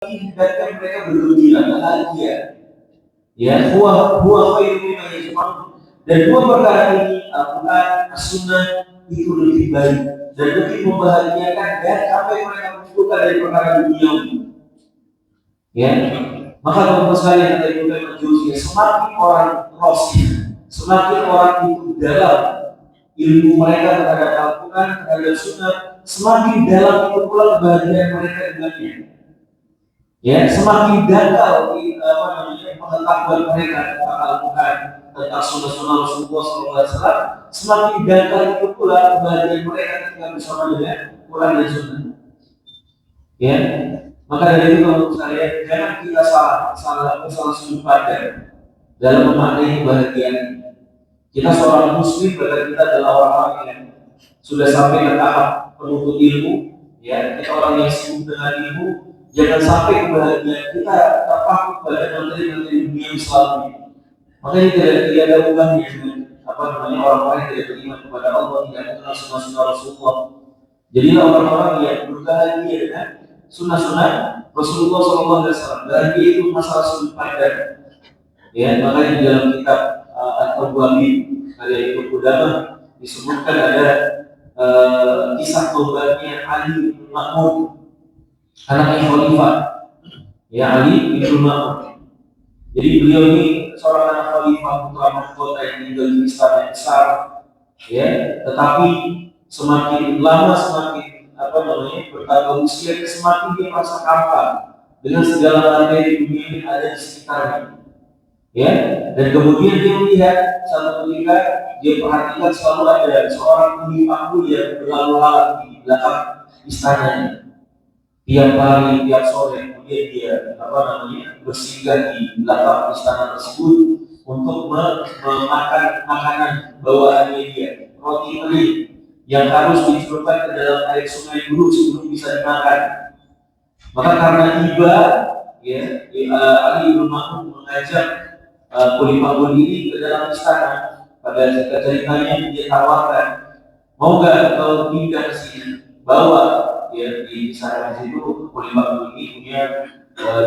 hendaknya mereka bergembira, bahagia. Ya, huwa khairum mimma yajma'un. Dan dua perkara ini, Al-Quran, As-Sunnah, itu lebih baik dan lebih membahagiakan dan apa yang mereka butuhkan dari perkara dunia. Ya, maka teman-teman sekalian dari Ibnu Al-Jauziyah, semakin orang rosih, semakin orang itu dalam ilmu mereka terhadap Al-Quran, terhadap Sunnah, semakin dalam itu pula kebahagiaan mereka dengannya. Ya, semakin dangkal pengetahuan mereka tentang Al-Quran, tentang Sunnah Rasulullah SAW, semakin dangkal itu pula kebahagiaan mereka ketika bersama dengan Quran dan Sunnah. Ya, maka dari itu menurut saya jangan kita salah sudut pandang dalam memaknai kebahagiaan. Kita seorang Muslim, berarti kita adalah orang-orang yang sudah sampai ke tahap penuntut ilmu. Ya, kita orang yang sibuk dengan ilmu. Jangan sampai kebahagiaan kita terpaku pada materi-materi dunia selalu. Makanya tidak ada hubungannya dengan orang-orang yang tidak beriman kepada Allah, tidak mengenal sunnah Rasulullah. Jadilah orang-orang yang berbahagia dengan sunnah Rasulullah SAW. Bahagia itu masalah sudut pandang. Ya, makanya di dalam kitab At-Tawwabin karya Ibnu Qudamah disebutkan ada kisah taubatnya Ali bin Ma'mun, anaknya Khalifah, ya, Ali bin Ma'mun. Jadi beliau ini seorang anak Khalifah, putra mahkota yang tinggal di istana yang besar, ya. Tetapi semakin lama semakin bertambah usia, semakin dia merasa kampa dengan segala materi dunia yang ada di sekitarnya. Ya, dan kemudian dia melihat satu ketika dia perhatikan selalu ada seorang pemipakul yang berlalu lalang di belakang istananya. Tiap pagi, tiap sore, kemudian dia bersinggah di belakang istana tersebut untuk memakan makanan bawaannya dia, roti kering yang harus dicelupkan ke dalam air sungai dulu sebelum bisa dimakan. Maka karena iba, ya, Ali bin Ma'mun mengajak Khalifah ini ke dalam istana. Pada ceritanya dia tawarkan, mau nggak kau pindah ke sini, bawa, ya, di istana itu Khalifah ini punya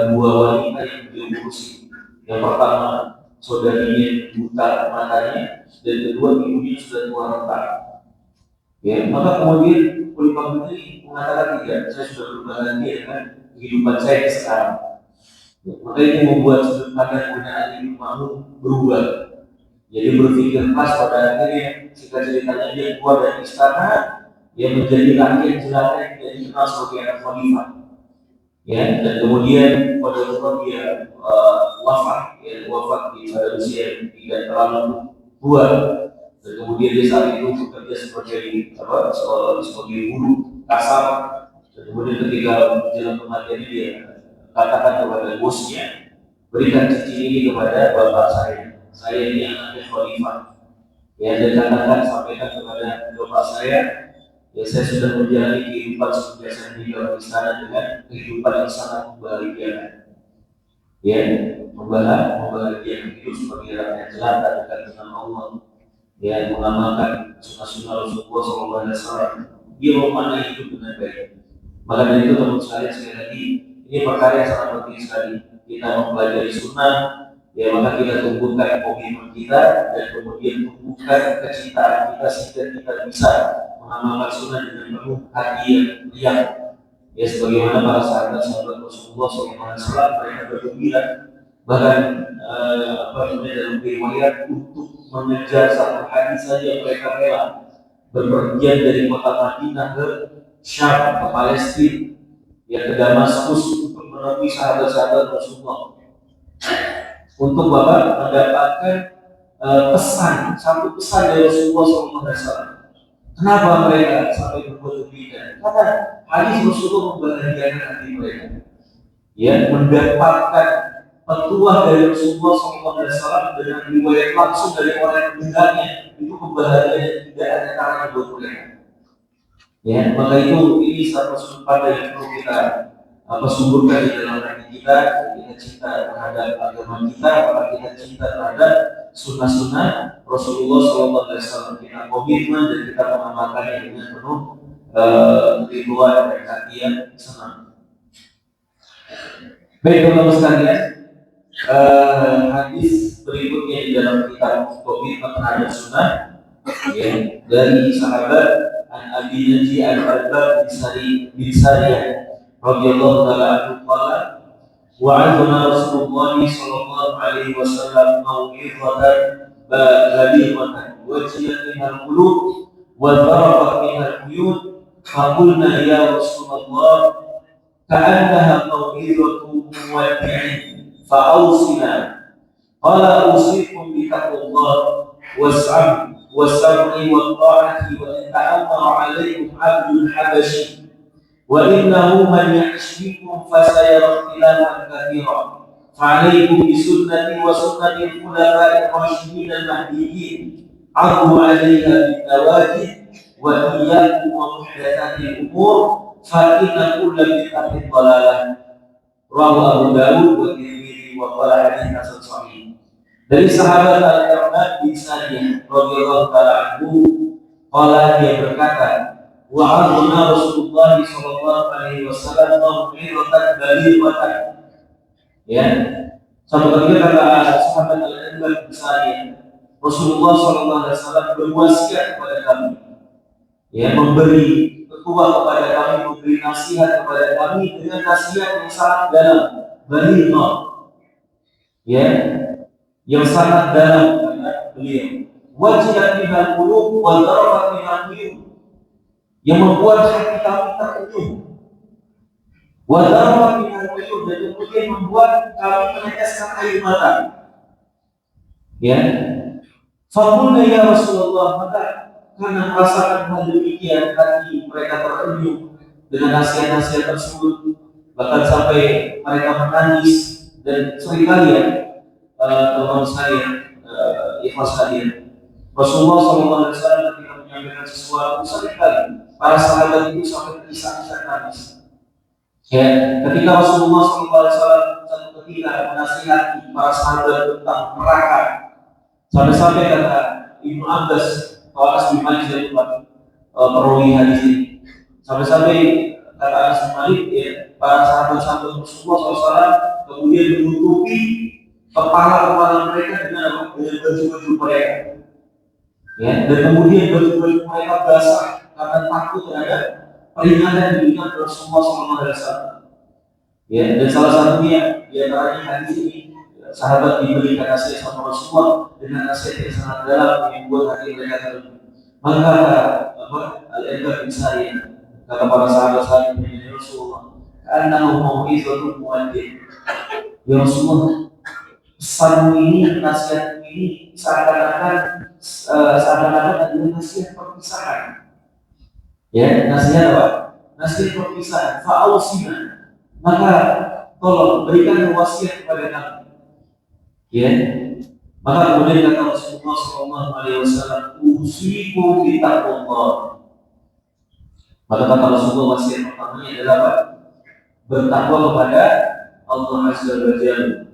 dua wanita yang beliau urusi. Yang pertama saudarinya buta matanya, dan kedua ibunya sudah tua renta. Ya, maka kemudian Khalifah ini mengatakan, tidak, saya sudah berbahagia dengan kehidupan saya sekarang. Maka ini membuat sudut pandang Ali bin Ma'mun berubah. Jadi berpikir keras, pada akhirnya jika ceritanya dia keluar dari istana, dia menjadi laki yang celaka yang tidak dikenal sebagai anak Khalifah. Ya, dan kemudian pada waktu dia wafat pada usia yang tidak terlalu tua. Dan kemudian dia saat itu bekerja sebagai guru kasar. Dan kemudian ketika menjelang kematian dia katakan kepada bosnya, berikan cincin ini kepada bapak saya ini anaknya Khalifah. Ya, dan katakan, sampaikan kepada bapak saya, ya, saya sudah menjalani kehidupan sebiasa di dalam istana dengan kehidupan yang sangat membahagiakan. Ya, membahagiakan hidup sebagai rakyat jelata dekat dengan Allah. Ya, mengamalkan sunnah Rasulullah SAW. Dia memanai hidup dengan baik. Maka dari itu teman sekalian, sekali lagi, ini perkara yang sangat penting sekali. Kita mempelajari sunnah, ya, maka kita tumbuhkan komitmen kita dan kemudian tumbuhkan kecintaan kita sehingga kita bisa mengamalkan sunnah dengan penuh hati yang riang. Ya, sebagaimana para sahabat Rasulullah SAW, mereka bergembira, bahkan dalam riwayat untuk mengejar satu hadis saja mereka rela berpergian dari kota Madinah ke Syam, ke Palestina, ya, ke Damaskus untuk menemui sahabat-sahabat Rasulullah untuk mendapatkan satu pesan dari Rasulullah SAW. Kenapa mereka sampai berbuat demikian? Karena hadis Rasulullah membahagiakan hati mereka. Ya, mendapatkan petuah dari Rasulullah SAW dengan riwayat langsung dari orang yang mendengarnya, itu kebahagiaan yang tidak ada caranya buat mereka. Ya, maka ini satu sudut pandang yang perlu kita suburkan di dalam hati kita. Kita cinta terhadap agama kita, maka kita cinta terhadap sunnah Rasulullah SAW. Kita komitmen dan kita mengamalkannya dengan penuh ridwan dan hati yang senang. Baik teman-teman sekalian, hadis berikutnya di dalam kitab Komitmen Terhadap Sunnah, ya, dari sahabat An Abi Naji Al-Arbab bin Sariyah radhiyallahu taala anhu qala wa'adana Rasulullah sallallahu alaihi wasallam mau'izatan balighatan wajilat minal qulub wa darabat minal uyun faqulna ya Rasulullah ka'annaha mau'izatu muwaddi'in fa'awsina qala usikum bi taqwallah was-sam'i wat-ta'ati wa in ta'ammara 'alaikum 'abdul habashi wa innahu man ya'ish minkum fasayara ikhtilafan katsiran fa'alaikum bi sunnati wa sunnati al-khulafa'ir rasyidin al-mahdiyyin 'addu 'alaiha bin nawajid wa iyyakum wa muhdatsatil umur fa inna kulla bid'atin dhalalah. Rawahu Abu Dawud wa Tirmidzi wa qala hadits hasan sahih. Dari sahabat Al-Arbab bin Sariyah radhiyallahu taala anhu, qala dia berkata, wa'adna Rasulullah sallallahu alaihi wasallam mau'izatan balighatan. Ya. Satu ketika kata sahabat Al-Arbab bin Sariyah, Rasulullah sallallahu alaihi wasallam berwasiat kepada kami, ya, memberi petua kepada kami, memberi nasihat kepada kami dengan nasihat yang sangat dalam, balighah, ya, yang sangat dalam kata beliau. Wajilat minal qulub wa darabat minal uyun, yang membuat hati kami terenyuh. Wa darabat minal uyun, dan kemudian membuat kami meneteskan air mata. Ya. Faqulna ya Rasulullah, maka karena merasakan hal demikian hati mereka terenyuh dengan nasihat-nasihat tersebut, bahkan sampai mereka menangis. Dan seringkali ya teman-teman sekalian, ikhlas sekalian, Rasulullah SAW ketika menyampaikan sesuatu seringkali para sahabat itu sampai kisah-kisah nangis. Ya, ketika Rasulullah SAW satu ketika menasihati para sahabat tentang neraka, sampai-sampai kata Ibnu Abbas, Anas bin Malik dari perawi hadis ini, sampai-sampai kata Anas bin Malik, ya, para sahabat-sahabat Rasulullah SAW kemudian menutupi kepala mereka dengan baju-baju mereka, ya, dan kemudian baju-baju mereka basah karena takut terhadap peringatan yang diberikan Rasulullah SAW. Ya, dan salah satunya di antaranya hadis ini, sahabat diberikan nasihat sama Rasulullah dengan nasihat yang sangat dalam yang membuat hati mereka terenyuh. Maka Al-Arbab bin Sariyah, kata para sahabat ini, Rasulullah, karena mau'izatu muwaddi', ya Rasulullah, pesanmu ini, nasihatmu ini seakan-akan adalah nasihat perpisahan. Ya, nasihat apa? Nasihat perpisahan. Fa'ausina, maka tolong berikan wasiat kepada kami. Ya, maka kemudian kata Rasulullah SAW, usiku bi taqwallah. Maka kata Rasulullah, wasiat pertamanya adalah apa? Bertakwa kepada Allah Azza wa Jalla.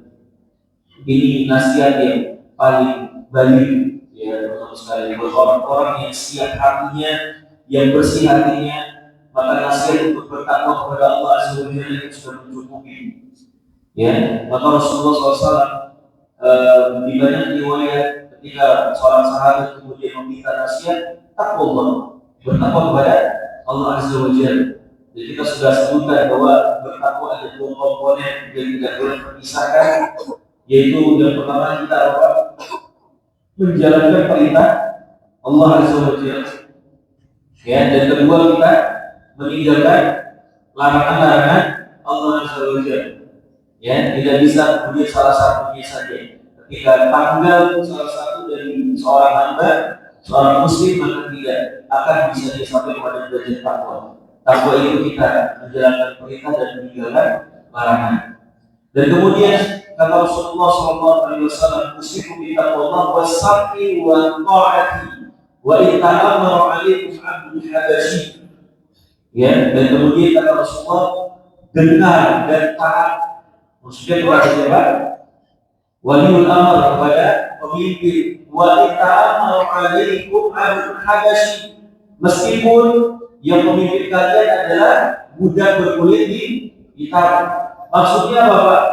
Ini nasihat yang paling baik, ya teman-teman sekalian, buat orang-orang yang siap hatinya, yang bersih hatinya, maka nasihat untuk bertakwa kepada Allah Azza wa Jalla itu sudah mencukupi. Ya, maka Rasulullah SAW di banyak riwayat ketika seorang sahabat kemudian meminta nasihat, takwa, bertakwa kepada Allah Azza wa Jalla. Jadi kita sudah sebutkan bahwa bertakwa ada dua komponen yang tidak boleh terpisahkan, yaitu yang pertama kita menjalankan perintah Allah Azza wa Jalla, ya, dan kedua kita meninggalkan larangan-larangan Allah Azza wa Jalla. Ya, tidak bisa kemudian salah satunya saja. Ketika tanggal salah satu dari seorang hamba, seorang muslim, maka tidak akan bisa sampai kepada derajat takwa. Takwa itu kita menjalankan perintah dan meninggalkan larangan. Dan kemudian kata Rasulullah SAW, usikum bi taqwallah was-sam'i wa ta'ati wa in ta'amara 'alaikum 'abdul habashi. Ya, dan kemudian kata Rasulullah, dengar dan taat. Maksudnya kepada siapa? Waliul amr, kepada pemimpin. Wa in ta'amara 'alaikum 'abdul habashi, meskipun yang pemimpin kalian adalah budak berkulit hitam. Maksudnya apa, Pak?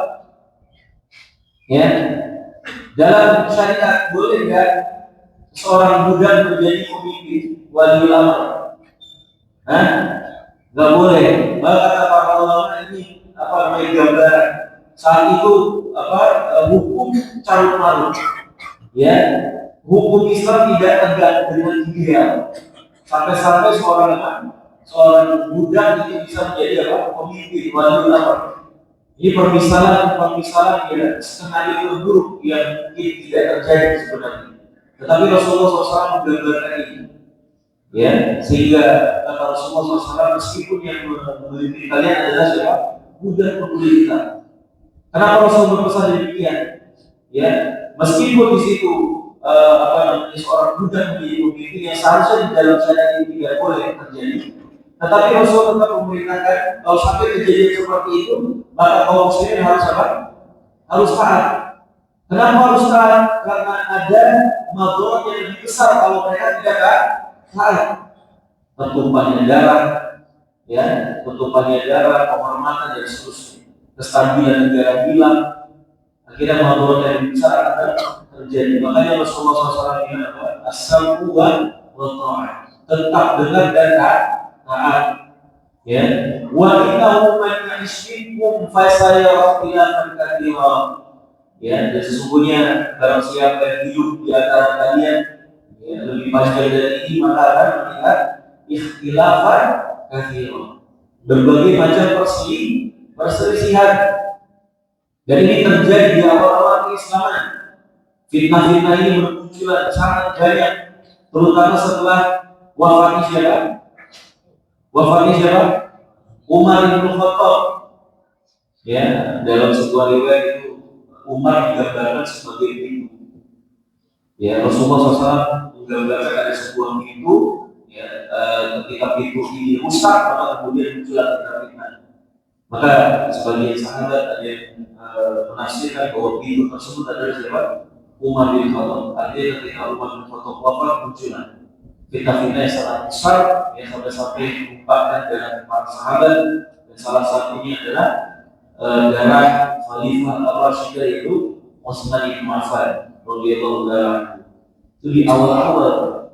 Ya, dalam syariat boleh nggak seorang budak menjadi pemimpin wali amr? Hah? Nggak boleh. Maka kata para ulama ini apa namanya gambaran saat itu apa hukum carut marut. Ya, hukum Islam tidak tegak dengan ideal. Sampai-sampai seorang budak itu bisa menjadi apa? Pemimpin wali amr. Ini permisalan ya, skenario buruk yang mungkin tidak terjadi sebenarnya. Tetapi Rasulullah SAW menggambarkan ini, ya, sehingga kata Rasulullah SAW meskipun yang memimpin kalian adalah siapa? Budak pembuli kita. Kenapa Rasulullah berpesan demikian? Ya, meskipun di situ apa namanya seorang budak menjadi pemimpin yang seharusnya di dalam syariat ini tidak boleh terjadi. Tetapi Rasul tetap memerintahkan kalau sampai kejadian seperti itu, maka kaum muslimin harus apa? Harus taat. Kenapa harus taat? Karena ada madharat yang lebih besar kalau mereka tidak taat. Tertumpahnya darah, ya, tertumpahnya darah, penghormatan dan seterusnya. Kestabilan negara hilang. Akhirnya madharat yang lebih besar akan terjadi. Makanya Rasulullah SAW bilang apa? As-sam'u wa ta'ah. Tetap dengar dan taat. Ya, wa innahu man yashrikum fa sayara ikhtilafan katsiran. Ya, dan sesungguhnya barang siapa yang hidup di antara kalian ya, lebih panjang dari ini maka akan melihat ikhtilafan katsiran. Berbagai macam perselisihan. Dan ini terjadi di awal-awal keislaman. Fitnah-fitnah ini bermunculan sangat banyak, terutama setelah wafatnya siapa? Umar bin Khattab. Ya, dalam sebuah riwayat itu Umar digambarkan sebagai pintu. Ya, Rasulullah SAW menggambarkan ada sebuah pintu. Ya, ketika pintu ini rusak, maka kemudian muncullah fitnah. Maka sebagian sahabat ada yang menafsirkan bahwa pintu tersebut adalah siapa? Umar bin Khattab. Artinya ketika Umar bin Khattab wafat muncullah fitnah-fitnah yang sangat besar yang sampai menyebabkan dengan para sahabat, dan salah satunya adalah darah Khalifah Ar-Rasyid yaitu Utsman bin Affan radhiyallahu anhu. Itu di awal-awal,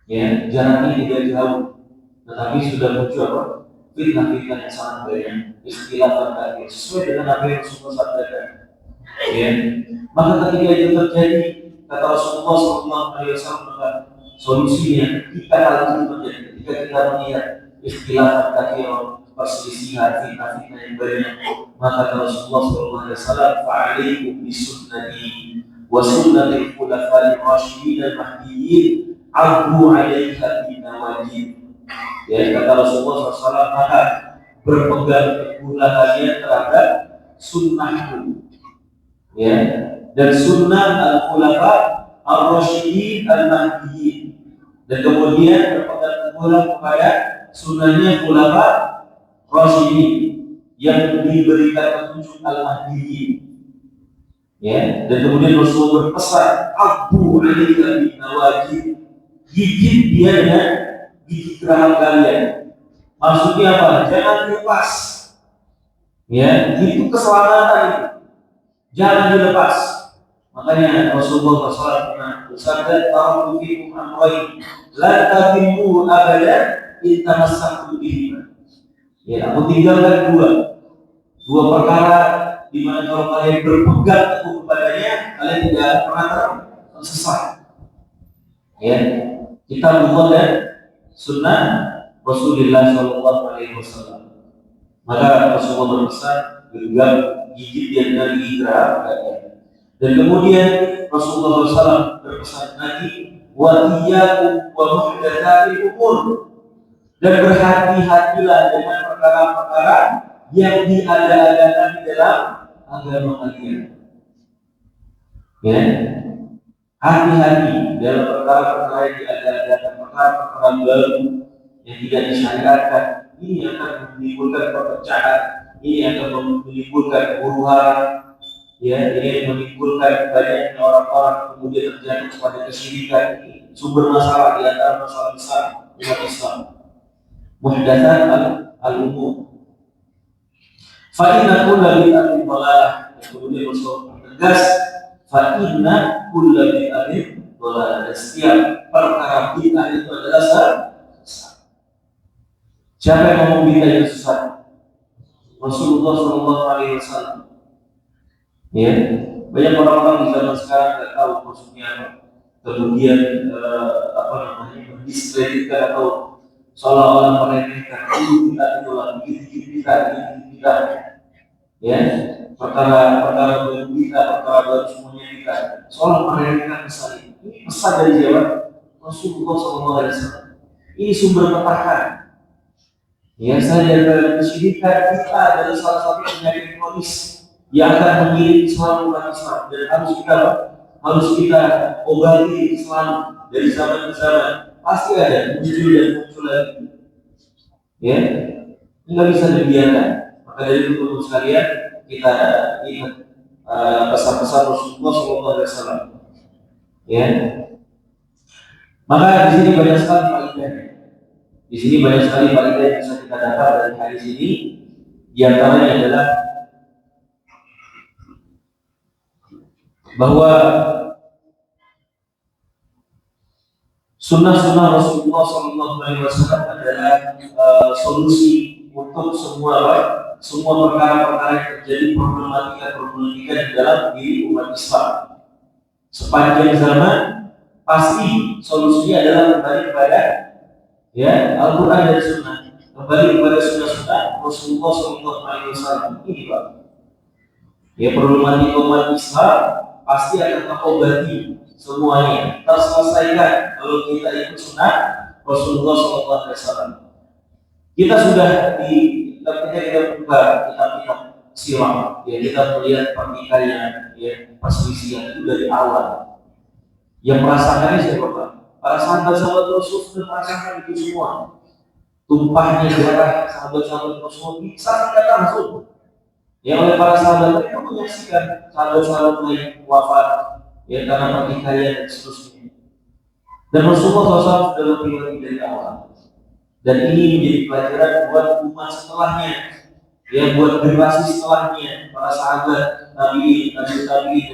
ya, jaraknya tidak jauh, tetapi sudah muncul apa? Fitnah-fitnah yang sangat banyak, istilah tadi sesuai dengan apa yang Rasulullah sampaikan. Ya, maka ketika itu terjadi, kata Rasulullah SAW, solusinya jika hal itu terjadi, ketika kita melihat istilah tadi perselisihan fitnah-fitnah yang banyak, maka Rasulullah SAW fa'alaikum bisunnati wa sunnatil khulafa'ir rasyidin al-mahdiyyin abu 'alaiha bin nawajib. Ya, kata Rasulullah SAW, maka berpegang teguhlah kalian terhadap sunnahku, ya, dan sunnah al-khulafa ar-rasyidin al-mahdiyyin, dan kemudian berpegang teguhlah kepada sunnahnya khulafa rasyidin yang diberikan petunjuk al-mahdiyyin. Ya, dan kemudian Rasulullah berpesan, abu 'alaika bin nawajib, gigit dia dengan gigi geraham kalian. Maksudnya apa? Jangan dilepas. Ya, itu keselamatan itu. Jangan dilepas. Makanya Rasulullah SAW pernah bersabda, "Ta'budu fikum amrayn, la tadillu abadan in tamassaktum bihima." Ya, aku tinggalkan dua perkara di mana kalau kalian berpegang teguh kepadanya, kalian tidak pernah tersesat. Ya, kita Allah dan sunnah Rasulullah SAW. Maka Rasulullah berpesan, genggam gigit dia dengan gigi geraham. Dan kemudian Rasulullah SAW berpesan lagi, wa iyyakum wa muhdatsatil umur, dan berhati-hatilah dengan perkara-perkara yang diada-adakan di dalam agama kalian. Ya, hati-hati dalam perkara-perkara yang diada-adakan, perkara-perkara baru yang tidak disyariatkan. Ini akan menimbulkan perpecahan, ini akan menimbulkan huru-hara, ya, ini menimbulkan banyaknya orang-orang kemudian terjatuh kepada kesyirikan. Ini sumber masalah di antara masalah besar umat Islam. Muhdatsat al-umur. Fa inna kulla bid'atin dhalalah. Kemudian Rasul tegas, fa inna kulla bid'atin dhalalah. Dan setiap perkara bid'ah itu adalah sesat. Siapa yang ngomong bid'ah itu sesat? Rasulullah Shallallahu Alaihi Wasallam. Ya, banyak orang-orang di zaman sekarang tidak tahu maksudnya apa. Kemudian mendiskreditkan atau seolah-olah meremehkan kita itulah kita ya, perkara baru kita, perkara baru semuanya kita, seolah meremehkan pesan ini pesan dari siapa? Rasulullah SAW. Ini sumber petaka. Ya, saya dari kesyirikan kita adalah salah satu penyakit kronis yang akan mengirim selalu umat Islam, dan harus kita obati selalu dari zaman ke zaman. Pasti ada muncul lagi. Ya, nggak bisa dibiarkan. Maka dari itu teman sekalian, kita ingat pesan-pesan Rasulullah SAW. Ya, maka di sini banyak sekali faedah. Di sini banyak sekali faedah yang bisa kita dapat dari hadis ini. Di antaranya adalah bahwa sunnah-sunnah Rasulullah SAW adalah solusi untuk semua perkara-perkara yang terjadi problematika di dalam diri umat Islam. Sepanjang zaman pasti solusinya adalah kembali kepada Al-Quran dan Sunnah, kembali kepada sunnah-sunnah Rasulullah SAW. Ini Pak. Ya, problematika umat Islam pasti akan terobati semuanya, terselesaikan kalau kita ikut sunnah Rasulullah SAW. Kita sudah kita buka kitab-kitab sirah, ya, kita melihat pertikaian, perselisihan itu dari awal. Yang merasakannya siapa Pak? Para sahabat-sahabat Rasul sudah merasakan itu semua. Tumpahnya darah sahabat-sahabat Rasul bisa tidak langsung. Ya, oleh para sahabat mereka menyaksikan sahabat-sahabat lain wafat, ya, karena pertikaian dan seterusnya. Dan Rasulullah SAW sudah lebih dari awal. Dan ini menjadi pelajaran buat umat setelahnya, ya, buat generasi setelahnya, para sahabat, nabi, dan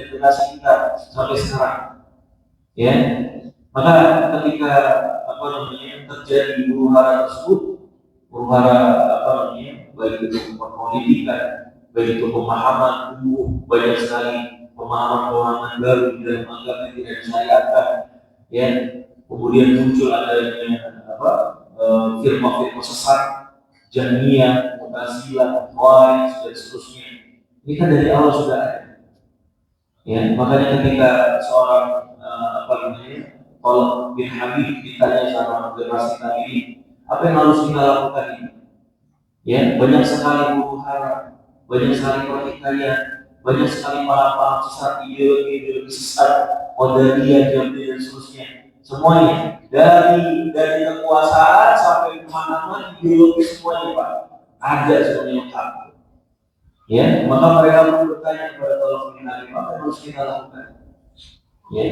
generasi kita sampai sekarang. Ya, maka ketika terjadi huru-hara tersebut, baik itu pendidikan, baik itu pemahaman banyak sekali pemahaman baru di dalam agama yang tidak disyariatkan, ya, kemudian muncul adanya firman-firman sesat, Jahmiyah, Mu'tazilah, Khawarij dan seterusnya. Ini kan dari awal sudah ada. Ya, makanya ketika seorang Talib bin Habib ditanya sama generasi tadi, apa yang harus kita lakukan ini? Ya, banyak sekali huru-hara, banyak sekali pertikaian, banyak sekali paham-paham sesat, ideologi sesat, Qadariyah, Jabriyah dan seterusnya. Semuanya dari kekuasaan sampai kemana-mana ideologi semuanya Pak, ada semuanya lengkap. Ya, maka mereka pun bertanya kepada Talib bin Habib, apa yang harus kita lakukan? Ya,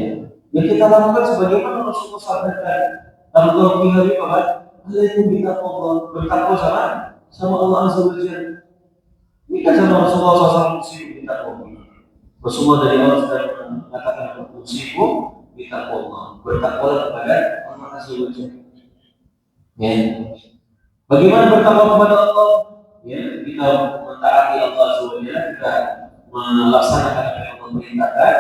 yang kita lakukan sebagaimana Rasulullah sabdakan. Talib bin Habib apa? Alaikum bittaqwa, bertakwa sama Allah Azza wa Jalla. Ini kan sama Rasulullah SAW usiku bittaqwa. Rasulullah dari awal sudah mengatakan usiku bittaqwa, bertakwa kepada Allah Azza wa Jalla. Ya. Bagaimana bertakwa kepada Allah? Ya, kita mentaati Allah Azza wa Jalla, kita melaksanakan apa yang Allah perintahkan,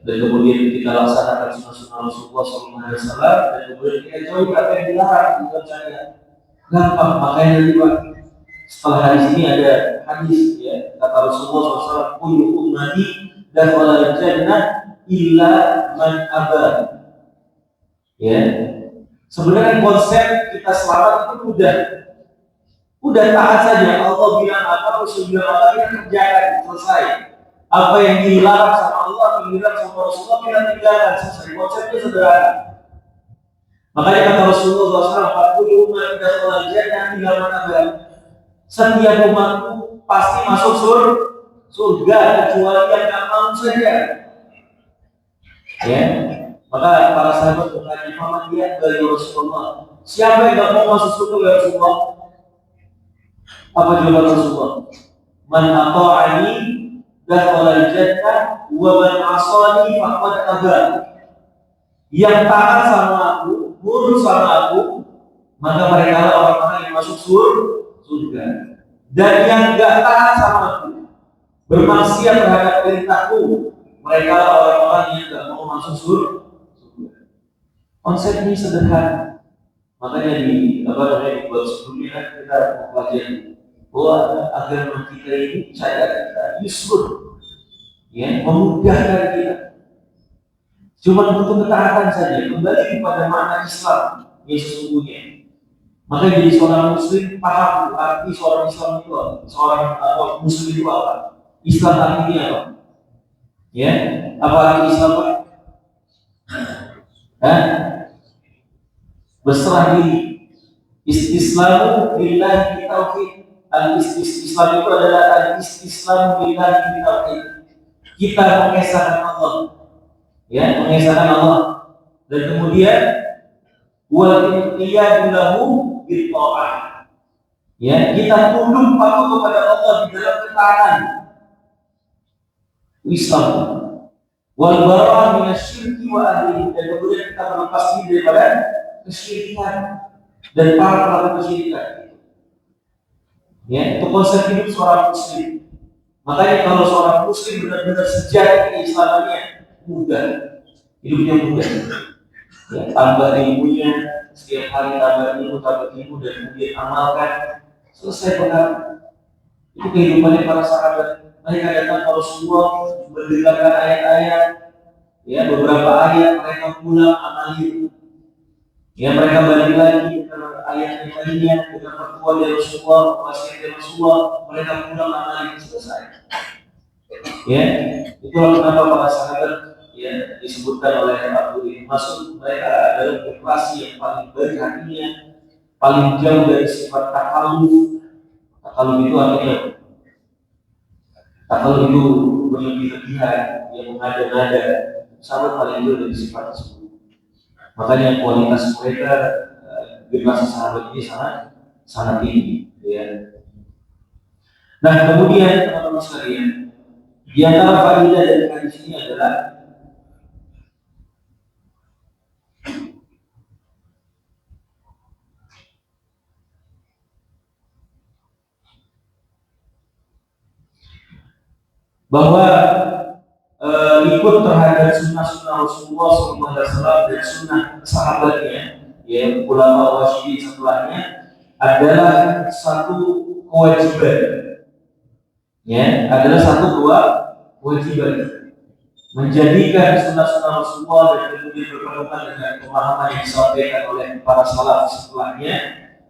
dan kemudian kita laksanakan sunnah-sunnah Rasulullah SAW, dan kemudian kita jauhi apa yang dilarang di dalam syariat. Gampang, makanya nanti Pak, setelah hadis ini ada hadis, ya, kata Rasulullah SAW, kullu ummati dakhala jannah illa man aba. Ya, sebenarnya konsep kita selamat itu udah taat saja. Allah bilang apa, Rasul bilang apa, kita kerjakan, selesai. Apa yang dilarang sama Allah, apa yang dilarang sama Rasulullah, kita tinggalkan, selesai. Konsepnya sederhana. Makanya kata Rasulullah SAW, kullu ummati dakhala jannah illa man aba. Setiap umatku pasti masuk surga kecuali yang tak mau saja. Ya, maka para sahabat bertanya, "Paman dia dari Rasulullah, siapa yang tak mau masuk surga ya Rasulullah?" Apa jawaban Rasulullah? Man ata'ani dakhala jannah wa man 'asani faqad aba. Yang taat sama aku, nurut sama aku, maka mereka orang-orang yang masuk surga. Dan yang enggak taat sama aku, bermaksiat terhadap perintahku, mereka orang-orang yang enggak mau masuk surga. Konsep ini sederhana. Makanya dibuat sebelumnya kita mempelajari bahwa agama kita ini cara kita yusur, ya, memudahkan kita. Cuma untuk ketaatan saja, kembali kepada makna Islam yang sesungguhnya. Maka jadi seorang Muslim paham arti seorang Islam itu apa, seorang Muslim itu apa, Islam artinya apa, ya, apa arti Islam apa? Berserah diri. Istislamu billahi tauhid. Islam itu adalah istislamu billahi tauhid. Kita mengesahkan Allah, ya, mengesahkan Allah, dan kemudian wal inqiyadu lahu bil ta'ah. Ya, kita tunduk patuh kepada Allah di dalam ketaatan. Islam. Wal bara'ah minasyirki wa ahlihi, dan kemudian kita berlepas diri daripada kesyirikan dan para pelaku kesyirikan. Ya, itu konsep hidup seorang Muslim. Makanya kalau seorang Muslim benar-benar sejati keislamannya, mudah, hidupnya mudah. Ya, tambah ilmunya, setiap hari tambah ilmu, dan kemudian amalkan, selesai perkara. Itu kehidupannya para sahabat. Mereka datang ke Rasulullah, mendengarkan ayat-ayat, ya, beberapa ayat mereka pulang amalin. Ya, mereka balik lagi ke ayat yang lainnya dengan pertemuan dari Rasulullah, wasiat dari Rasulullah, mereka pulang amalin, selesai. Ya, itulah kenapa para sahabat, ya, disebutkan oleh Abu Ibn Mas'ud, mereka adalah generasi yang paling baik hatinya, paling jauh dari sifat takaluf. Takaluf itu artinya, takaluf itu berlebih-lebihan, yang mengada-ngada, sama paling jauh dari sifat tersebut. Makanya kualitas mereka, generasi sahabat ini sangat tinggi, ya. Nah, kemudian teman-teman sekalian, di antara faedah dari hadis ini adalah bahwa ikut terhadap sunnah-sunnah Rasulullah SAW dan sunnah sahabatnya, ya, ulama wasyidin setelahnya, adalah satu kewajiban, ya, adalah satu kewajiban. Menjadikan sunnah-sunnah Rasulullah dan kemudian berpedoman dengan pemahaman yang disampaikan oleh para salaf setelahnya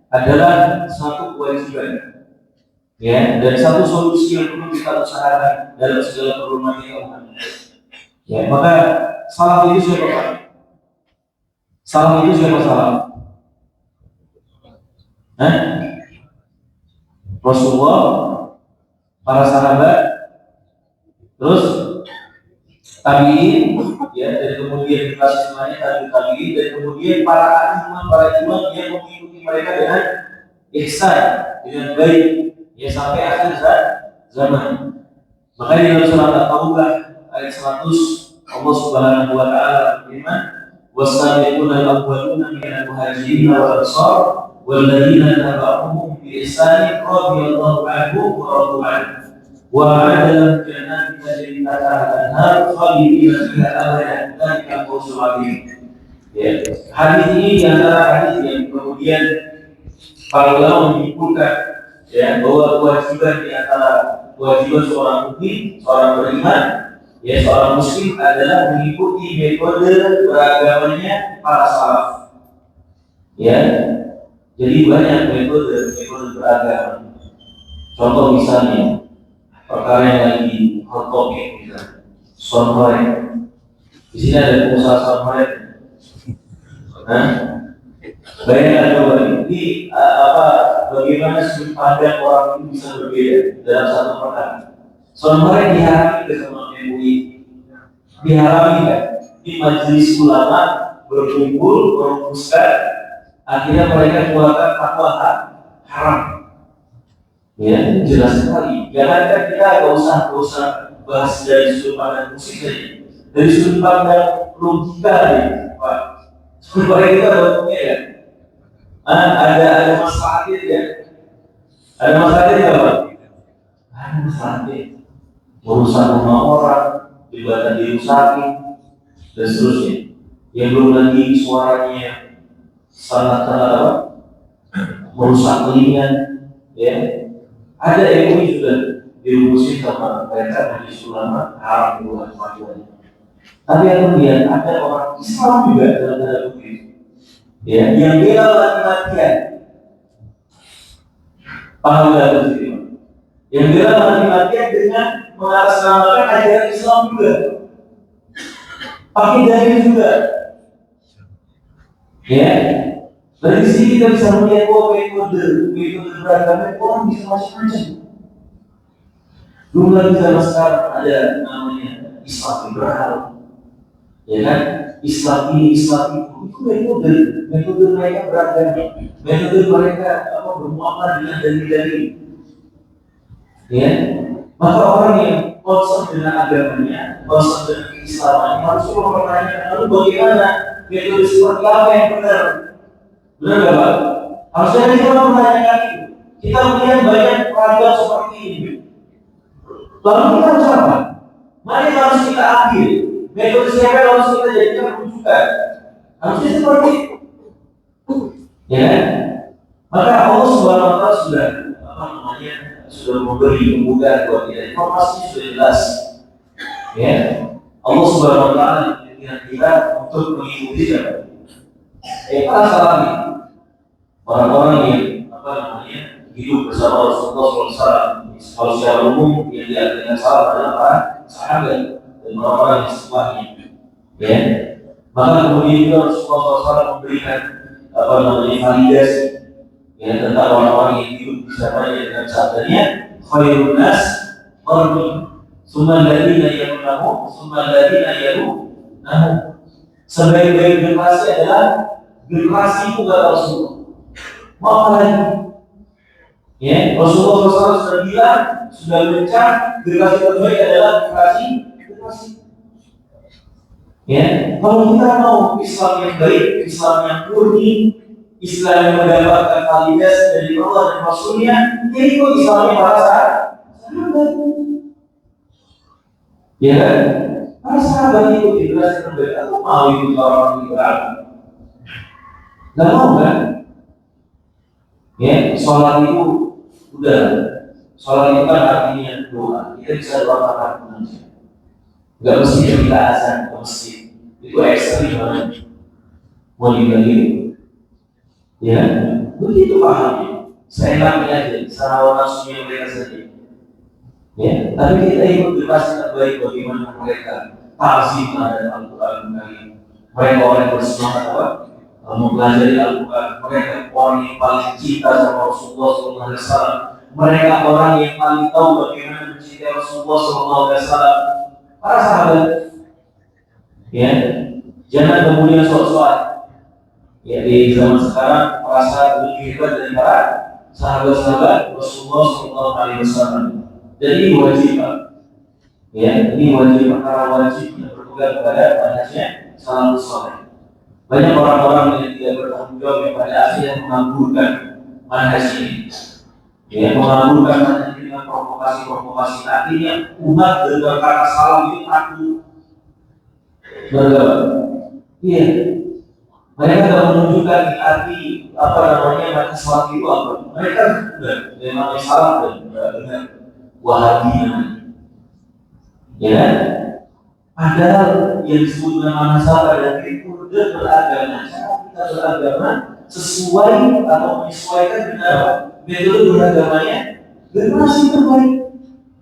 adalah satu kewajiban, ya, dan satu solusi yang perlu kita usahakan dalam segala problematika umat. Ya, maka salaf itu siapa Pak? Salaf itu siapa salaf? Rasulullah, para sahabat, terus tabi'in, ya, dan kemudian generasi selanjutnya tabi'in, dan kemudian para imam yang mengikuti mereka dengan ihsan, dengan baik, ya, sampai akhir zaman. Makanya dalam surat At-Taubah ayat 100, Allah Subhanahu wa taala berfirman, "Was-sabiquna al-awwaluna minal muhajirin wal ansar wal ladzina tabauhum bi ihsan radhiyallahu anhum wa radu anhu wa a'adda jannatin tajri min tahtiha al-anhar khalidina fiha abadan dzalika al-fawzul 'adzim." Ya, hadis ini di antara hadis yang kemudian para ulama menyimpulkan, ya, bahwa kewajiban di antara kewajiban seorang mukmin, seorang beriman, ya, seorang muslim adalah mengikuti metode beragamanya para salaf. Ya, jadi banyak metode beragama. Contoh misalnya perkara yang lagi hot topic, misalnya sonhorek. Di sini ada pengusaha sonhorek. Bayangkan coba ini bagaimana sudut pandang orang itu bisa berbeda dalam satu perkara. Sonhorek diharapkan ke sama MUI, diharapkan kan di majelis ulama berkumpul merumuskan, akhirnya mereka keluarkan fatwa haram. Ya, jelas sekali. Jangankan kita gak usah bahas dari sudut pandang musik saja, dari sudut pandang logika ya, Pak. Supaya kita bentuknya ya, ada masalahnya ya, ada masalahnya ya Pak. Ada masalahnya, urusan rumah orang, jembatan dirusakin dan seterusnya. Yang belum lagi suaranya sangat apa, merusak telinga, ya. Ada MUI juga dirumuskan sama mereka dari ulama haram buat fatwanya. Tapi kemudian ada orang Islam juga dalam tanda kutip, ya, yang bela mati-matian, paham nggak itu? Yang bela mati-matian dengan mengatasnamakan ajaran Islam juga, pakai dalil juga, ya. Dari sini kita bisa melihat bahwa metode beragama orang bisa macam-macam. Dulu lagi zaman sekarang ada namanya Islam liberal, ya kan? Islam ini, Islam itu metode mereka beragama, metode mereka bermuamalah dengan dalil-dalil, ya. Maka orang yang concern dengan agamanya, concern dengan keislamannya harus mempertanyakan lalu bagaimana metode seperti apa yang benar. Benar nggak Pak? Harusnya kita menanyakan itu. Kita melihat banyak pelajaran seperti ini. Lalu kita harus apa? Mana yang harus kita ambil? Metode siapa yang harus kita jadikan rujukan? Harusnya seperti itu. Ya. Maka Allah Subhanahu Wa Taala sudah memberi kemudahan buat kita. Informasinya sudah jelas. Ya. Allah Subhanahu Wa Taala mengingatkan kita untuk mengikuti siapa? Para sahabat, orang-orang yang hidup bersama Rasulullah SAW. Kalau secara umum yang diartikan sahabat adalah para sahabat dan orang-orang yang setelahnya. Ya, maka kemudian juga Rasulullah SAW memberikan validasi ya tentang orang-orang yang hidup bersamanya dengan sabdanya, khairun nas qarni, tsumma alladziina yalunahu, tsumma alladziina yalunahu. Sebaik-baik generasi adalah generasi itu gak Rasulullah. Mau apa lagi? Ya, Rasulullah SAW sudah bilang, sudah mencap generasi terbaik adalah generasi. Ya, kalau kita mau Islam yang baik, Islam yang murni, Islam yang mendapatkan validasi dari Allah dan Rasulnya, ya ikut Islamnya para sahabat. Ya kan? Para sahabat itu generasi terbaik, atau mau ikut orang liberal? Gak mau kan? Ya, sholat itu udah, sholat itu kan artinya doa. Kita bisa doa kapan aja. Gak mesti kita azan ke masjid. Itu ekstrim banget. Mau dibagi, ya, begitu pahamnya. Saya enaknya aja, sahabat nafsunya mereka saja. Ya, tapi kita ikut generasi terbaik bagaimana mereka ta'zim terhadap Al-Quran Karim. Mereka orang yang bersemangat apa? Mempelajari Al-Quran. Mereka orang yang paling cinta sama Rasulullah SAW. Mereka orang yang paling tahu bagaimana mencintai Rasulullah SAW. Para sahabat, ya, jangan kemudian sok-sokan. Ya, di zaman sekarang para sahabat lebih hebat dari para sahabat-sahabat Rasulullah SAW. Jadi wajib, ya, ini wajib, perkara wajib yang berpegang kepada manhajnya salafus saleh. Banyak orang-orang yang tidak bertanggung jawab yang pada akhirnya mengaburkan manhaj ini, ya, mengaburkan manhaj ini dengan provokasi-provokasi. Akhirnya umat berkata salah itu takut bergabung. Iya, mereka tidak menunjukkan arti manhaj salah itu apa. Mereka memang salah dan dengan Wahabi namanya, ya. Padahal yang disebut dengan manhaj salah itu beragama. Cara kita beragama sesuai atau menyesuaikan dengan metode beragamanya generasi terbaik.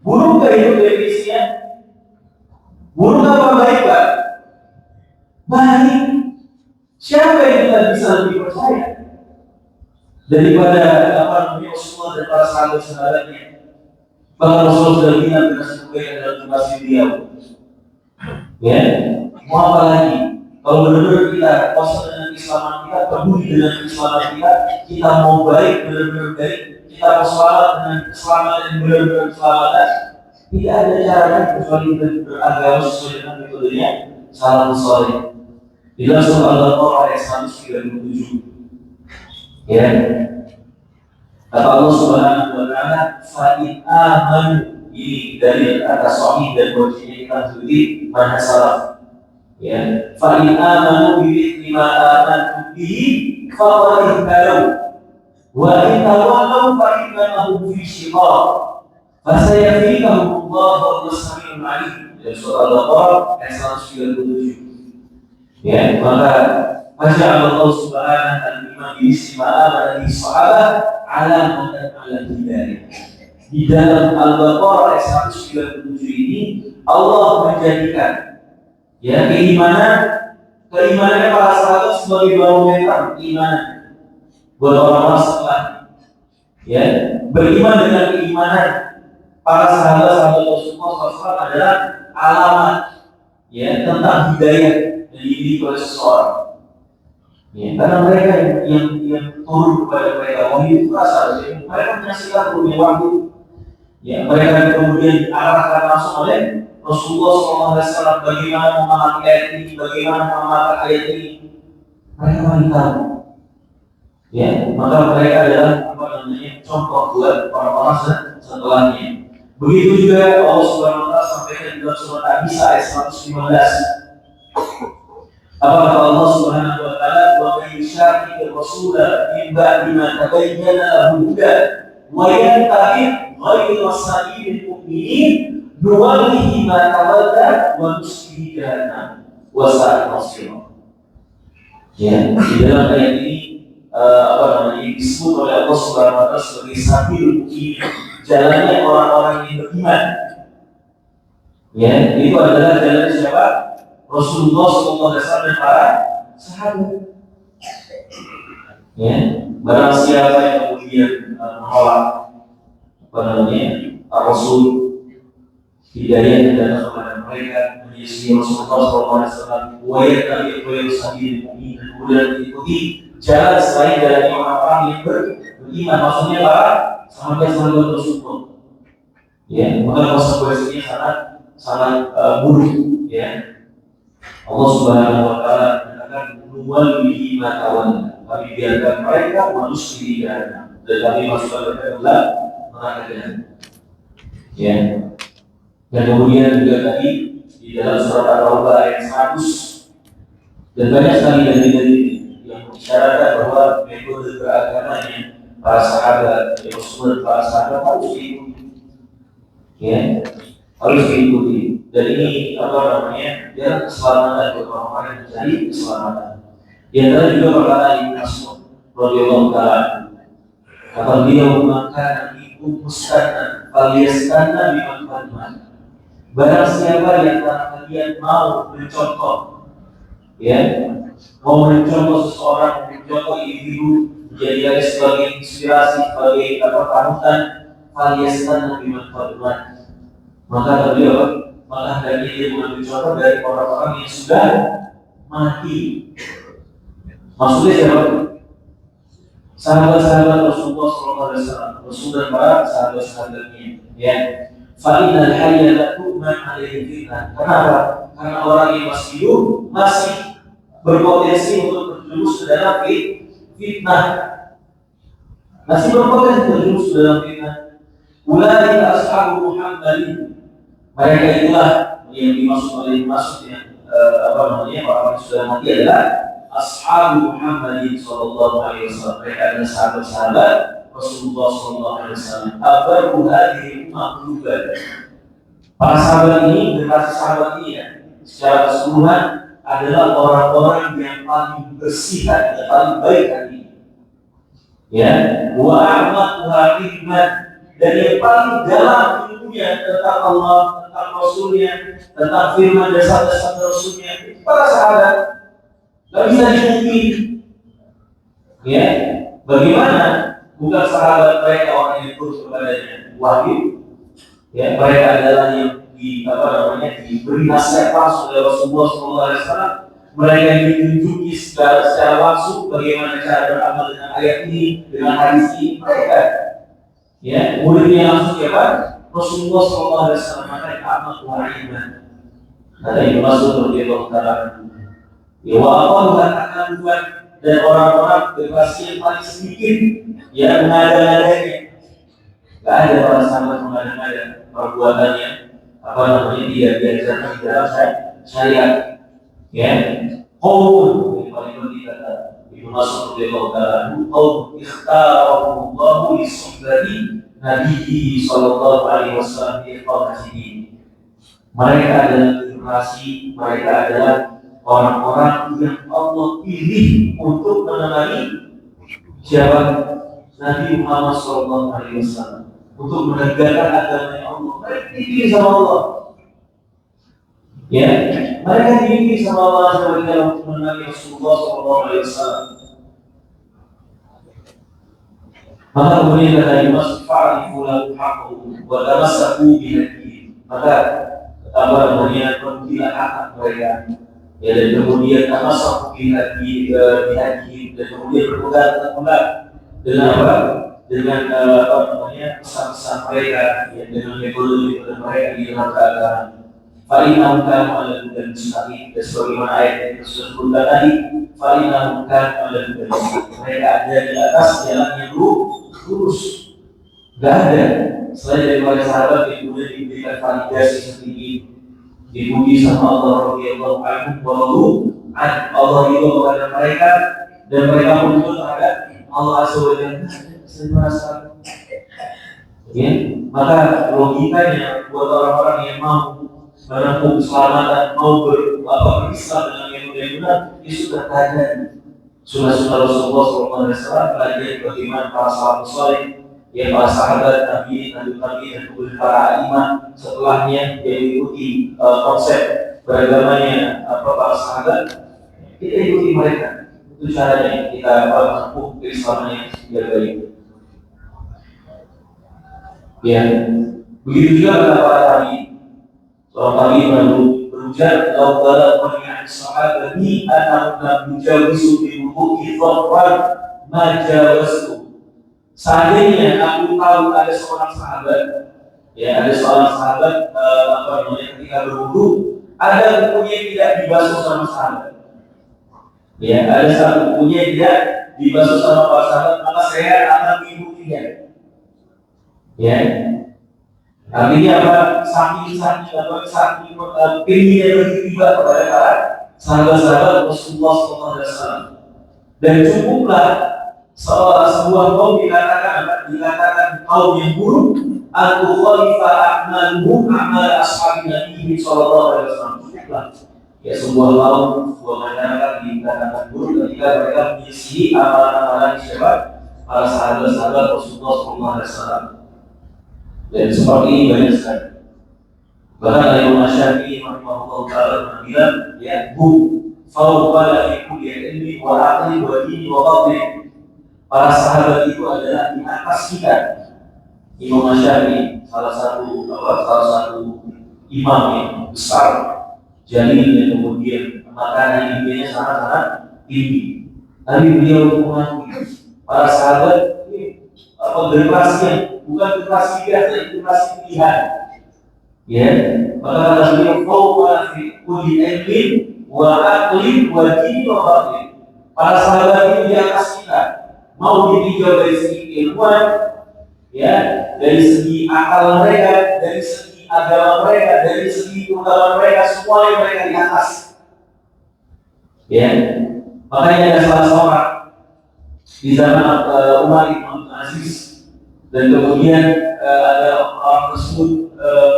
Buruk gak itu definisinya? Buruk apa baik Pak? Baik. Siapa yang kita bisa lebih percaya daripada Rasulullah dan para sahabat-sahabatnya? Bahkan Rasulullah sudah bilang generasi terbaik adalah generasi beliau. Ya, mau apa lagi? Kalau benar-benar kita concern dengan keislaman kita, peduli dengan keislaman kita mau baik, benar-benar baik, kita mau sholat dengan keselamatan yang benar-benar keselamatan, tidak ada cara kecuali kita beragama sesuai dengan metodenya salafus saleh. Di dalam surah Al-Baqarah ayat 137, ya, kata Allah Subhanahu wa taala, fa in amanu, ini dari atas sahih dan wajibnya kita ikuti manhaj salaf. Ya, fa in amanu bi ma amantu bihi faqad ihtadaw wa in tawallaw fa innahum fi shiqaq fasayakfikahum Allah wa samiul alim. Dari surah Al-Baqarah ayat 137. Ya, maka Allah Subhanahu al-iman bi istima'ana bi sahabah alamatan ala hidayah. Di dalam Al-Baqarah ayat 137 ini Allah menjadikan, ya, keimanannya para sahabat sebagai barometer keimanan buat orang-orang setelah, ya, beriman dengan keimanan para sahabat Rasulullah SAW adalah alamat, ya, tentang hidayah yang dimiliki oleh seseorang. Ya, karena mereka yang turun kepada mereka wahyu itu asal dari mereka menyaksikan turunnya wahyu. Ya, mereka kemudian diarahkan langsung oleh Rasulullah SAW bagaimana memahami ayat ini, bagaimana memahami ayat ini. Mereka wanita. Ya, maka mereka adalah contoh buat orang-orang setelahnya. Begitu juga Allah Subhanahu wa taala sampaikan dalam surat An-Nisa ayat 115. Apa kata Allah Subhanahu wa taala, wa may yushaqiqir rasula min ba'di ma tabayyana lahu huda wa yattabi' ghayra sabilil mu'minin nuwallihi ma tawalla wa nuslihi jahannam wa sa'at masira. Ya, di dalam ayat ini disebut oleh Allah Subhanahu wa taala sebagai sabilul mu'minin, jalannya orang-orang yang beriman. Ya, itu adalah jalan siapa? Rasulullah SAW dan para sahabat. Ya, barang siapa yang kemudian menolak Rasul, hidayah yang datang kepada mereka, menyisihi Rasulullah SAW, wajib kami boleh sabil mukmin, dan kemudian diikuti jalan selain dari orang-orang yang beriman, maksudnya para sahabat Rasulullah. Ya, maka konsekuensinya sangat buruk. Ya, Allah Subhanahu wa taala mengatakan nuwallihi ma tawalla, kami biarkan mereka manusia dan kami masukkan mereka dalam neraka jahanam. Ya. Dan kemudian juga tadi di dalam surat At-Taubah ayat 100 dan banyak sekali dalil-dalil yang mengisyaratkan bahwa metode beragamanya para sahabat, Rasul para sahabat harus diikuti. Ya, harus diikuti. Dan ini dia keselamatan buat orang-orang yang mencari keselamatan. Di antara juga perkataan Ibnu Mas'ud radhiyallahu taala, kata beliau, maka ibu mustana aliasana biman. Barang siapa yang kalian mau mencontoh, ya, mau mencontoh seseorang, mencontoh individu, menjadikan sebagai inspirasi, sebagai panutan, aliasana biman. Maka beliau hendaknya dia mengambil contoh dari orang-orang yang sudah mati. Maksudnya siapa? Sahabat-sahabat Rasulullah SAW, Rasul dan para sahabat-sahabatnya. Ya, fa'inal hayya la tu'man alaihi fitnah. Kenapa? Karena orang yang masih hidup masih berpotensi untuk terjerumus ke dalam fitnah. Masih berpotensi terjerumus ke dalam fitnah. Ulaika ashabu Muhammadin. Mereka itulah yang dimaksud yang orang yang sudah mati adalah ashabu Muhammadin sallallahu alaihi wasallam. Mereka adalah sahabat-sahabat Rasulullah sallallahu alaihi wasallam. Abaru hadhihi ummah juga. Para sahabat ini, generasi sahabat ini, ya, secara keseluruhan adalah orang-orang yang paling bersih hati, yang paling baik hati. Ya, wa ahmad hikmat, dan yang paling dalam ilmunya tentang Allah, tentang Rasulnya, tentang firman dan sabda Rasulnya, para sahabat. Gak bisa dimungkiri. Ya, bagaimana bukan sahabat mereka orang yang terus kepadanya wahyu? Ya, mereka adalah yang diberi nasihat langsung oleh Rasulullah SAW. Mereka yang ditunjuki secara langsung bagaimana cara beramal dengan ayat ini, dengan hadis ini. Mereka Ya, muridnya langsung siapa? Rasulullah SAW. Maka amat wa'ilman. Kata Ibnu Mas'ud radhiyallahu taala. Ya wa Allah akan buat dan orang-orang generasi yang paling sedikit yang mengada-ngadanya. Gak ada para sahabat mengada-ngada perbuatannya, apa namanya, dia diajarkan di dalam syariat. Ya, qaum yang paling penting kata Ibnu Mas'ud radhiyallahu taala, qaum ikhtarahumullahu li suhbati Nabi sallallahu alaihi wasallam di qaumatihi. Mereka adalah generasi, mereka adalah orang-orang yang Allah pilih untuk menemani siapa? Nabi Muhammad sallallahu alaihi wasallam, untuk menegakkan agama Allah. Mereka dipilih sama Allah. Ya, mereka dipilih sama Allah sebagai untuk menemani Rasulullah sallallahu alaihi wasallam. Maka kemudian kata Imam Fa'rifu lahu haqqahu wa tamassaku bihadihi. Maka apa namanya, perbila hak mereka. Ya, dan kemudian tamassaku bihadihi dan kemudian berpegang dengan apa? Dengan apa namanya, pesan-pesan mereka, ya, dengan metode mereka di dalam keadaan. Farinahum kanu ala hudan mustaqim, dan sebagaimana ayat yang tersebutkan tadi, farinahum kanu ala hudan mustaqim. Mereka ada di atas jalan yang lurus. Gak ada selain dari para sahabat yang kemudian diberikan validasi setinggi, dipuji sama Allah radhiyallahu anhu wa radu an. Allah itu kepada mereka dan mereka pun itu terhadap Allah azza wa jalla. Ya, maka logikanya buat orang-orang yang mau menempuh keselamatan, mau berislam dengan metode yang benar, itu sudah ada. Sunnah-sunnah Rasulullah SAW, pelajari bagaimana para sahabat soleh, ya, para sahabat Nabi, dan kemudian para imam setelahnya yang mengikuti konsep beragamanya para sahabat. Kita ikuti mereka. Itu caranya kita menempuh keislaman yang baik. Ya, begitu juga pada para tabi'in. Seorang tabi'in berujar, "Lau bala qani'an sahabati anahum mujawisu bi wudu'i dhafran ma jawastu." Seandainya aku tahu ada seorang sahabat, ya, ada seorang sahabat apa namanya, ketika berwudu ada kukunya yang tidak dibasuh sama sahabat. Ya, ada satu kukunya yang tidak dibasuh sama para sahabat, maka saya akan mengikutinya. Ya, artinya apa? Saking pengennya tiba kepada para sahabat-sahabat Rasulullah SAW. Dan cukuplah sebuah kaum dikatakan kaum yang buruk, atau khalifah a'maluhum a'mal ashabi Nabi sallallahu alaihi wasallam. Cukuplah, ya, sebuah kaum, sebuah masyarakat dikatakan buruk ketika mereka menyisihi amalan-amalan siapa? Para sahabat-sahabat Rasulullah sallallahu alaihi wasallam. Dan seperti ini banyak sekali. Bahkan Imam Syafi'i rahimahullah taala bilang, ya, fawqa fi kulli ilmi wa aqli wa dini wa qadri. Para sahabat itu adalah di atas kita. Imam Syafi'i salah satu imam yang besar, jalil, yang kemudian makanan ilmiahnya sangat-sangat tinggi. Tapi beliau mengakui para sahabat ini generasi yang bukan generasi biasa, generasi pilihan. Ya, maka kata beliau, fawqa fi kulli ilmin wa aqli wa dini wa qadri. Para sahabat ini di atas kita, mau ditinjau dari segi ilmuwan, ya, dari segi akal mereka, dari segi agama mereka, dari segi keutamaan mereka, semuanya mereka di atas. Ya, makanya ada salah seorang di zaman Umar bin Abdul Aziz, dan kemudian ada orang tersebut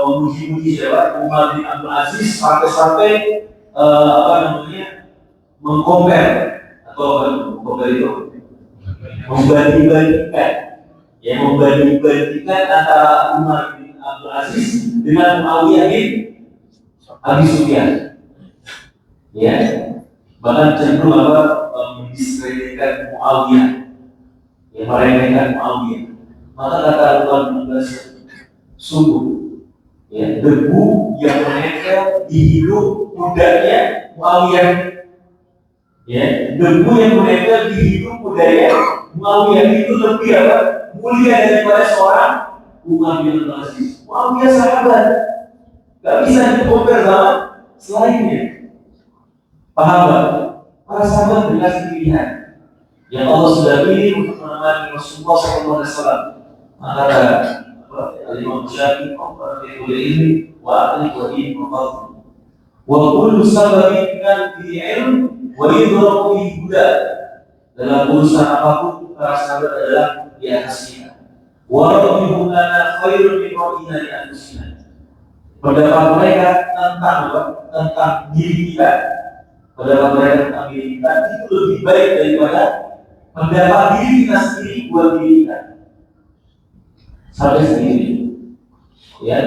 memuji-muji siapa? Umar bin Abdul Aziz, sampai apa namanya, mengkompar atau mengkompar itu membanding-bandingkan, ya, membanding-bandingkan antara Umar bin Abdul Aziz dengan Muawiyah bin Abi Sufyan. Ya, bahkan cenderung mendiskreditkan Muawiyah, ya, meremehkan Muawiyah. Maka kata Allah, sungguh, ya, debu yang menempel di hidung mudanya Muawiyah, ya, debu yang menempel di hidung mudanya Muawiyah itu lebih apa? mulia daripada seorang Umar bin Abdul Aziz. Muawiyah sahabat, gak bisa dikompar sama selainnya. Paham gak? Para sahabat dikasih pilihan yang Allah sudah pilih untuk menemani Rasulullah SAW. Maka Al-Imam Syafi'i qala ini wa aqli wa din wa fadl wa kullu sababin kan fi ilm wa yudraku bi huda. Dalam urusan apapun para sahabat adalah di atasnya. Wa rabbihum lana khairun min rabbina li anfusina. Pendapat mereka tentang apa? Tentang diri kita. Pendapat mereka tentang diri kita itu lebih baik daripada pendapat diri kita sendiri buat diri kita. Sampai segini, ya,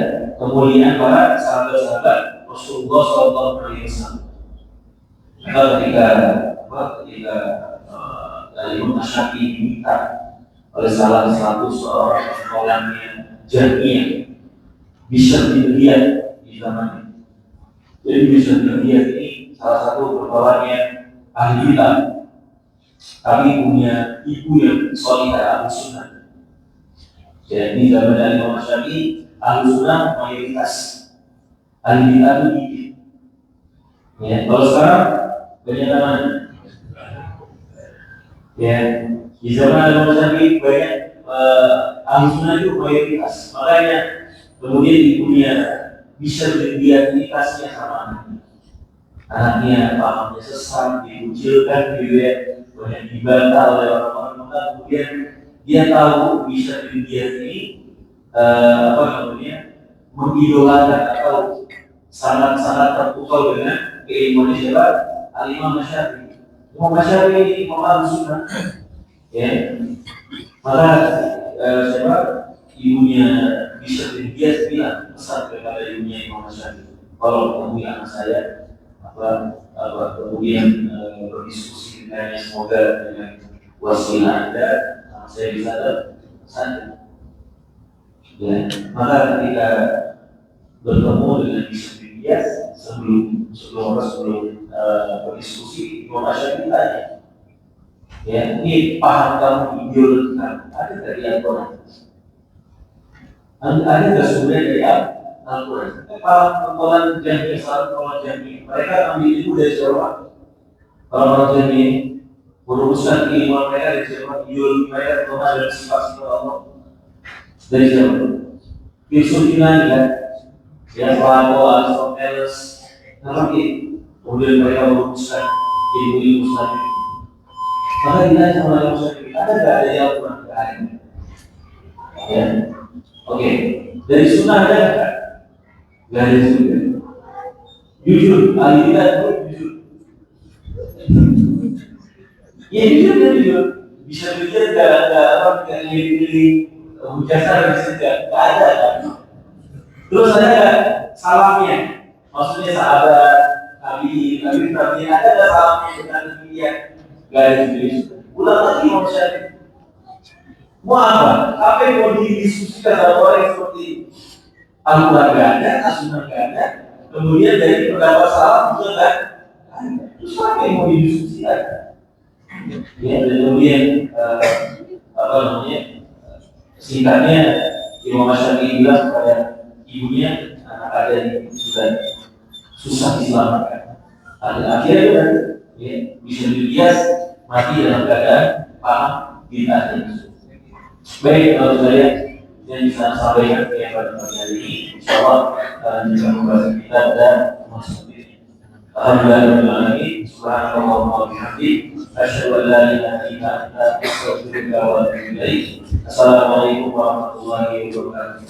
kemuliaan para sahabat-sahabat Rasulullah SAW. Ketika Imam Syafi'i diminta oleh salah satu seorang orangnya Jahmiyah bisa dilihat di zamannya. Jadi bisa dilihat ini salah satu perkawannya ahli kitab, tapi punya ibu yang solihah ahli sunnah. Jadi zaman Imam Syafi'i ahli sunnah mayoritas, ahli kitab itu dikit. Ya, kalau sekarang banyak mana? Ya, di zaman Imam Syafi'i banyak ahli sunnah itu mayoritas. Makanya kemudian ibunya bisa dilihat indikasinya sama anaknya pahamnya sesat, dikucilkan, banyak dibantah oleh orang-orang. Maka kemudian dia tahu bisa dilihat ini mengidolakan atau sangat-sangat terpukau dengan keilmuan siapa? Al-Imam Syafi'i. Imam Syafi'i ini Imam Al-Sunnah. Ya, maka siapa? Ibunya bisa dilihat bilang pesan kepada ibunya Imam Syafi'i. Kalau ketemu anak saya, kemudian berdiskusi dengannya, semoga dengan wasilah Anda saya bisa pesan. Ya, maka ketika bertemu dengan dia sebelum berdiskusi, Imam Syafi'i tanya, ya, ini paham kamu ideologi kamu ada dari Al-Quran? Ada nggak sebenarnya dari Al-Quran? Para pentolan Jahmiyah, salah pentolan Jahmiyah, mereka ambil ilmu dari siapa? Kalau orang Jahmiyah merumuskan keilmuan mereka dari siapa? Ideologi mereka terutama dari sifat-sifat Allah dari siapa? Filsuf Yunani kan, yang Plato, Aristoteles, kemudian mereka merumuskan ilmu-ilmu selanjutnya. Maka ditanya sama Imam Syafi'i, ada nggak dari Al-Quran? Nggak ada. Ya. Oke, dari sunnah ada nggak? Nggak ada sunnah. Jujur, ahli kita itu jujur. Ya jujur. Bisa dilihat nggak pilih hujasar di situ nggak ada kan? Terus ada nggak salamnya? Maksudnya sahabat, tapi ada nggak salamnya dengan demikian? Nggak ada juga. Ulang lagi Imam Syafi'i. Mau apa? Apa yang mau didiskusikan sama orang seperti ini? Al-Quran nggak ada, As-Sunnah nggak ada, kemudian dari pendapat salam juga nggak ada. Terus apa yang mau didiskusikan? Ya, dan kemudian singkatnya Imam Syafi'i bilang kepada ibunya, anak ada yang sudah susah diselamatkan. Akhirnya ya, bisa dilihat mati dalam keadaan paham bid'ahnya. Baik, kalau saya yang bisa sampaikan pada pagi hari ini, insyaallah juga membahas kita dan masuk diri. Alhamdulillah, subhanallah wa bihamdihi, asyhadu an la ilaha illa anta, astaghfiruka wa atubu ilaik. Assalamualaikum warahmatullahi wabarakatuh.